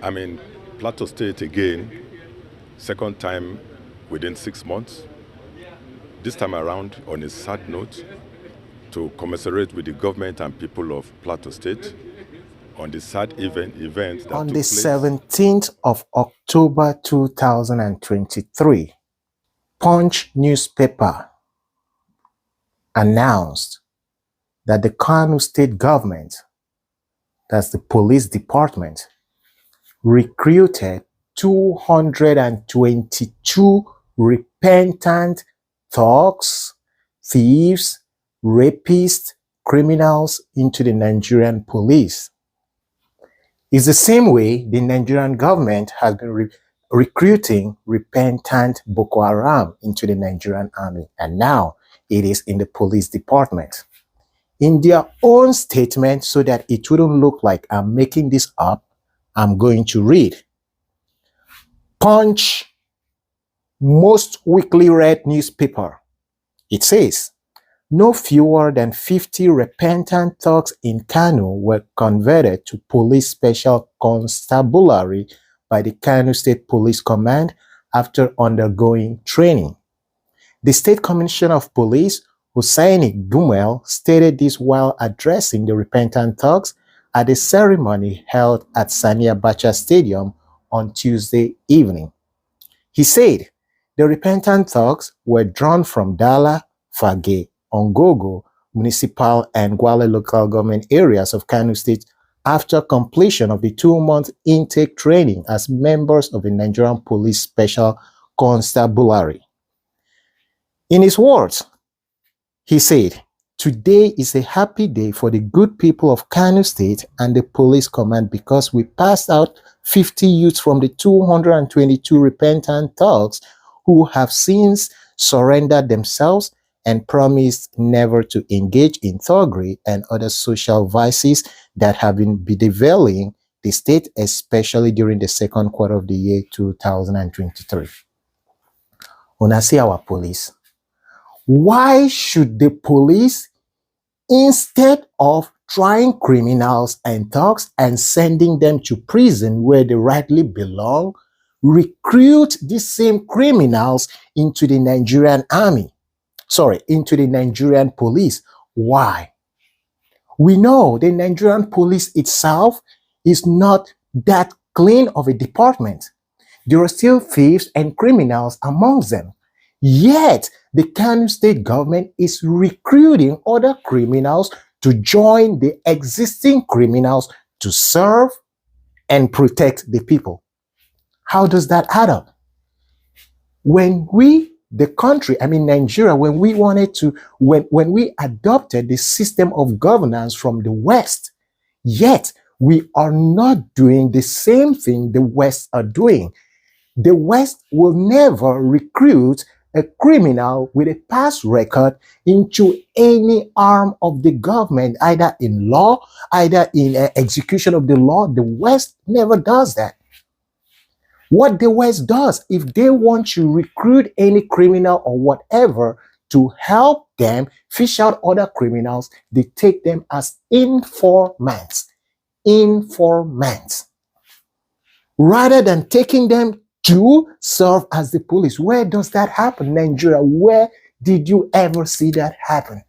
I'm in Plateau State again, second time within 6 months. This time around on a sad note to commiserate with the government and people of Plateau State on the sad event that On took the place. 17th of October 2023, Punch newspaper announced that the Kano state government, that's the police department, recruited 222 repentant thugs, thieves, rapists, criminals into the Nigerian police. It's the same way the Nigerian government has been recruiting repentant Boko Haram into the Nigerian army, and now it is in the police department. In their own statement, so that it wouldn't look like I'm making this up, I'm going to read. Punch, most weekly read newspaper. It says, no fewer than 50 repentant thugs in Kano were converted to police special constabulary by the Kano State Police Command after undergoing training. The State Commissioner of Police, Hussaini Gumel, stated this while addressing the repentant thugs at a ceremony held at Sani Abacha Stadium on Tuesday evening. He said the repentant thugs were drawn from Dala, Fage, Ongogo, municipal and Gwale local government areas of Kano State after completion of the 2-month intake training as members of the Nigerian Police Special Constabulary. In his words, he said, today is a happy day for the good people of Kano State and the police command because we passed out 50 youths from the 222 repentant thugs who have since surrendered themselves and promised never to engage in thuggery and other social vices that have been bedeviling the state, especially during the second quarter of the year 2023. When I say our police, why should the police, instead of trying criminals and thugs and sending them to prison where they rightly belong, recruit these same criminals into the Nigerian army? Into the Nigerian police. Why? We know the Nigerian police itself is not that clean of a department. There are still thieves and criminals amongst them. Yet, the Kano state government is recruiting other criminals to join the existing criminals to serve and protect the people. How does that add up? When the country, Nigeria, when we adopted the system of governance from the West, yet we are not doing the same thing the West are doing. The West will never recruit a criminal with a past record into any arm of the government, either in law, either in execution of the law. The West never does that. What the West does, if they want to recruit any criminal or whatever to help them fish out other criminals, they take them as informants. Informants. Rather than taking them to serve as the police. Where does that happen, Nigeria? Where did you ever see that happen?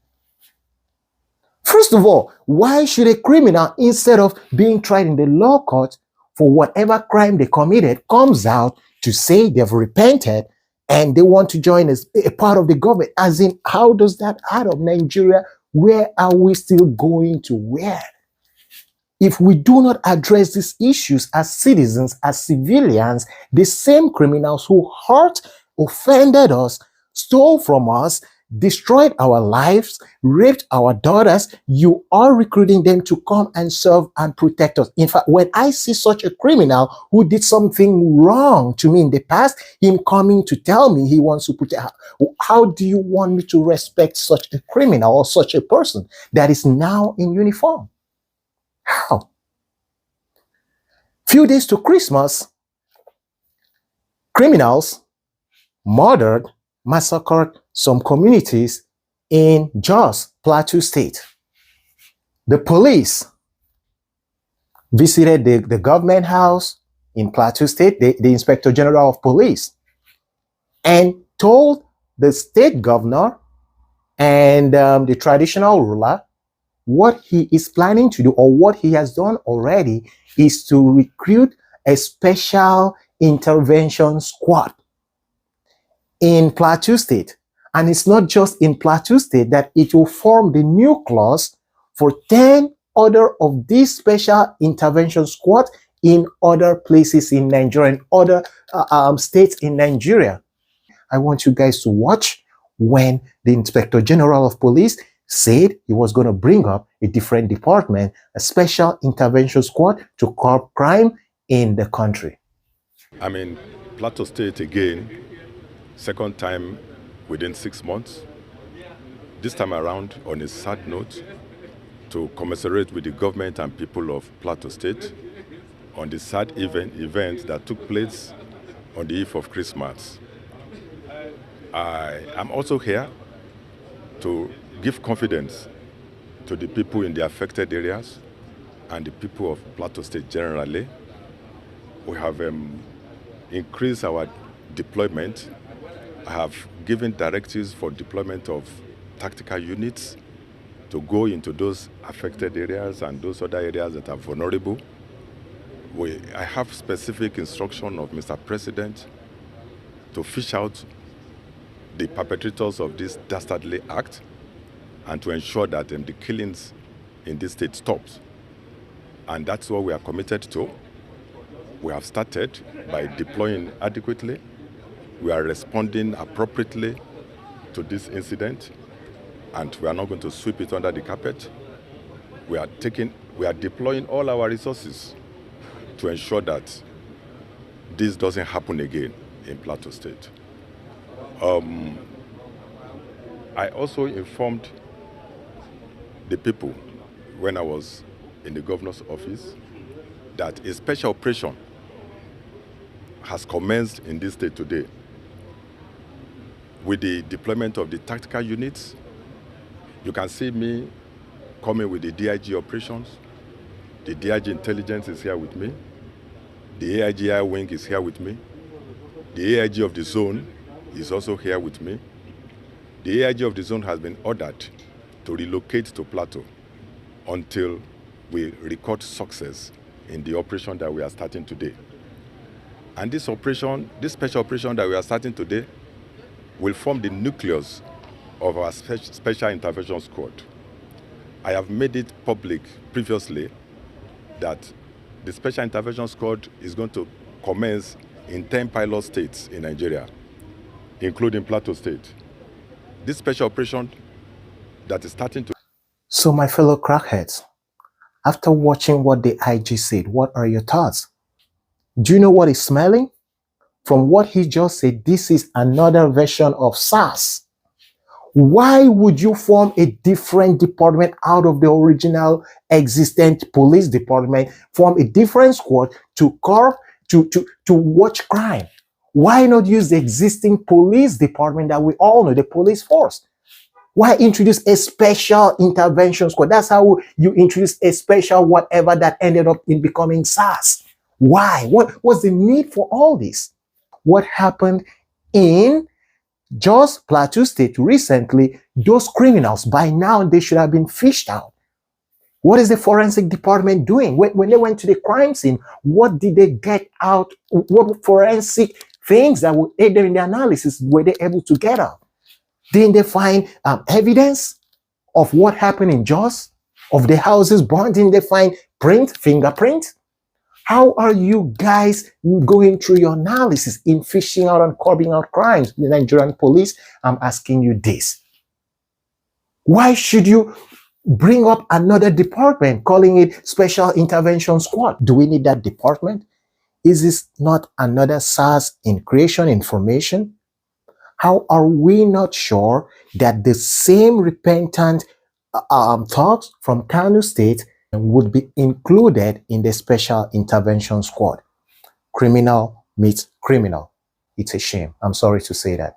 First of all, why should a criminal, instead of being tried in the law court for whatever crime they committed, comes out to say they've repented and they want to join as a part of the government? As in, how does that add up, Nigeria? Where are we still going to where? If we do not address these issues as citizens, as civilians, the same criminals who hurt, offended us, stole from us, destroyed our lives, raped our daughters, you are recruiting them to come and serve and protect us. In fact, when I see such a criminal who did something wrong to me in the past, him coming to tell me he wants to protect, how do you want me to respect such a criminal or such a person that is now in uniform? How? Few days to Christmas, criminals murdered, massacred some communities in Jos, Plateau State. The police visited the government house, in Plateau State, the Inspector General of Police, and told the state governor and the traditional ruler what he is planning to do, or what he has done already, is to recruit a special intervention squad in Plateau State. And it's not just in Plateau State, that it will form the nucleus for 10 other of these special intervention squads in other places in Nigeria, and other states in Nigeria. I want you guys to watch when the Inspector General of Police said he was going to bring up a different department, a special intervention squad to curb crime in the country. I mean, Plateau State again, second time within 6 months. This time around, on a sad note, to commiserate with the government and people of Plateau State on the sad event that took place on the eve of Christmas. I am also here to give confidence to the people in the affected areas and the people of Plateau State generally. We have increased our deployment. I have given directives for deployment of tactical units to go into those affected areas and those other areas that are vulnerable. I have specific instruction of Mr. President to fish out the perpetrators of this dastardly act and to ensure that the killings in this state stops. And that's what we are committed to. We have started by deploying adequately. We are responding appropriately to this incident, and we are not going to sweep it under the carpet. We are deploying all our resources to ensure that this doesn't happen again in Plateau State. I also informed the people when I was in the governor's office that a special operation has commenced in this state today with the deployment of the tactical units. You can see me coming with the DIG operations. The DIG intelligence is here with me. The AIGI wing is here with me. The AIG of the zone is also here with me. The AIG of the zone has been ordered to relocate to Plateau until we record success in the operation that we are starting today. And this special operation that we are starting today, will form the nucleus of our special intervention squad. I have made it public previously that the special intervention squad is going to commence in 10 pilot states in Nigeria, including Plateau State. This special operation that is starting to... So my fellow crackheads, after watching what the IG said, what are your thoughts? Do you know what is smelling? From what he just said, this is another version of Sars. Why would you form a different department out of the original existent police department, form a different squad to curb, to watch crime? Why not use the existing police department that we all know, the police force? Why introduce a special intervention squad? That's how you introduce a special whatever that ended up in becoming SARS. Why? What was the need for all this? What happened in just Plateau State recently, those criminals, by now they should have been fished out. What is the forensic department doing? When they went to the crime scene, what did they get out? What forensic things that would aid them in the analysis were they able to get out? Didn't they find evidence of what happened in Jos, of the houses burned? Didn't they find fingerprint? How are you guys going through your analysis in fishing out and curbing out crimes? The Nigerian police, I'm asking you this. Why should you bring up another department, calling it Special Intervention Squad? Do we need that department? Is this not another SARS in creation information? How are we not sure that the same repentant thugs from Kano State would be included in the Special Intervention Squad? Criminal meets criminal. It's a shame. I'm sorry to say that.